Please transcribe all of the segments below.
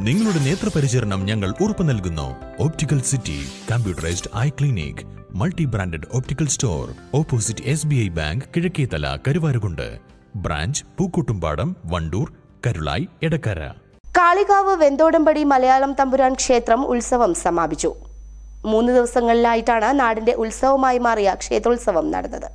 നിങ്ങളുടെ നേത്രപരിചരണം ഞങ്ങൾ ഉറപ്പു നൽകുന്നു. Optical city computerised eye clinic, multi branded optical store, opposite SBI bank, Kizhakkethala, Karuvarakundu. Branch Pookkottumpadam, Wandoor, Karulai, Edakkara. Kalikavu Venthodampadi Malayalam Thampuran ക്ഷേത്രം ഉത്സവം സമാപിച്ചു. 3 ദിവസങ്ങളിലായിട്ടാണ് നാടിന്റെ ഉത്സവമായി മാറിയ ക്ഷേത്രോത്സവം നടന്നത്.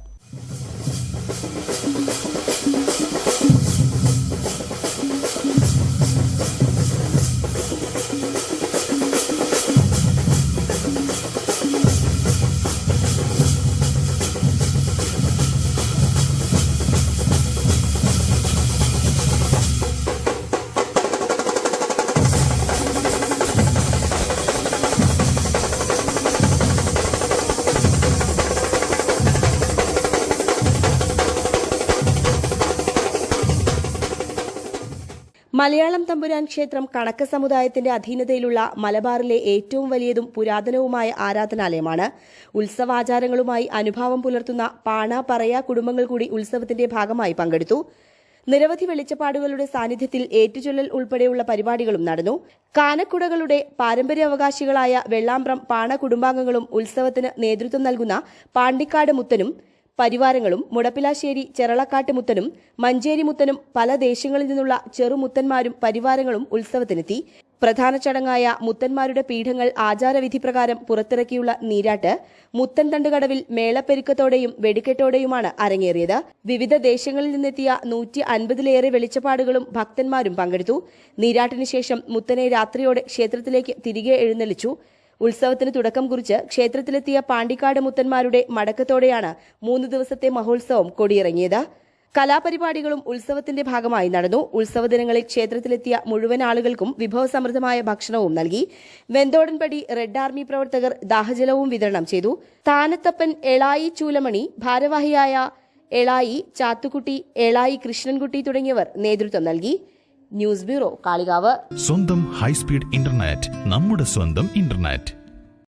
മലയാളം തമ്പുരാൻ ക്ഷേത്രം കണക്ക സമുദായത്തിന്റെ അധീനതയിലുള്ള മലബാറിലെ ഏറ്റവും വലിയതും പുരാതനവുമായ ആരാധനാലയമാണ്. ഉത്സവാചാരങ്ങളുമായി അനുഭാവം പുലർത്തുന്ന പാണ, പറയ കുടുംബങ്ങൾ കൂടി ഉത്സവത്തിന്റെ ഭാഗമായി പങ്കെടുത്തു. നിരവധി വെളിച്ചപ്പാടുകളുടെ സാന്നിധ്യത്തിൽ ഏറ്റുചൊല്ലൽ ഉൾപ്പെടെയുള്ള പരിപാടികളും നടന്നു. കാനക്കുടകളുടെ പാരമ്പര്യാവകാശികളായ വെള്ളാമ്പ്രം പാണ കുടുംബാംഗങ്ങളും ഉത്സവത്തിന് നേതൃത്വം നൽകുന്ന പാണ്ടിക്കാട് മുത്തനും പരിവാരങ്ങളും, മുടപ്പിലാശ്ശേരി ചെറളക്കാട്ട് മുത്തനും മഞ്ചേരി മുത്തനും പല ദേശങ്ങളിൽ നിന്നുള്ള ചെറുമുത്തന്മാരും പരിവാരങ്ങളും ഉത്സവത്തിനെത്തി. പ്രധാന ചടങ്ങായ മുത്തന്മാരുടെ പീഠങ്ങൾ ആചാരവിധിപ്രകാരം പുറത്തിറക്കിയുള്ള നീരാട്ട് മുത്തൻ തണ്ടുകടവിൽ മേളപ്പെരുക്കത്തോടെയും വെടിക്കെട്ടോടെയുമാണ് അരങ്ങേറിയത്. വിവിധ ദേശങ്ങളിൽ നിന്നെത്തിയ 150-ലേറെ വെളിച്ചപ്പാടുകളും ഭക്തന്മാരും പങ്കെടുത്തു. നീരാട്ടിന് ശേഷം മുത്തനെ രാത്രിയോടെ ക്ഷേത്രത്തിലേക്ക് തിരികെ എഴുന്നള്ളിച്ചു. ഉത്സവത്തിന് തുടക്കം കുറിച്ച് ക്ഷേത്രത്തിലെത്തിയ പാണ്ടിക്കാട് മുത്തന്മാരുടെ മടക്കത്തോടെയാണ് 3 ദിവസത്തെ മഹോത്സവം കൊടിയിറങ്ങിയത്. കലാപരിപാടികളും ഉത്സവത്തിന്റെ ഭാഗമായി നടന്നു. ഉത്സവ ദിനങ്ങളിൽ ക്ഷേത്രത്തിലെത്തിയ മുഴുവൻ ആളുകൾക്കും വിഭവസമൃദ്ധമായ ഭക്ഷണവും നൽകി. വെന്തോടൻപടി റെഡ് ആർമി പ്രവർത്തകർ ദാഹജലവും വിതരണം ചെയ്തു. താനത്തപ്പൻ എളായി ചൂലമണി, ഭാരവാഹിയായ എളായി ചാത്തുക്കുട്ടി, എളായി കൃഷ്ണൻകുട്ടി തുടങ്ങിയവർ നേതൃത്വം നൽകി. News bureau, Kalikavu. സ്വന്തം ഹൈസ്പീഡ് ഇന്റർനെറ്റ്, നമ്മുടെ സ്വന്തം ഇന്റർനെറ്റ്.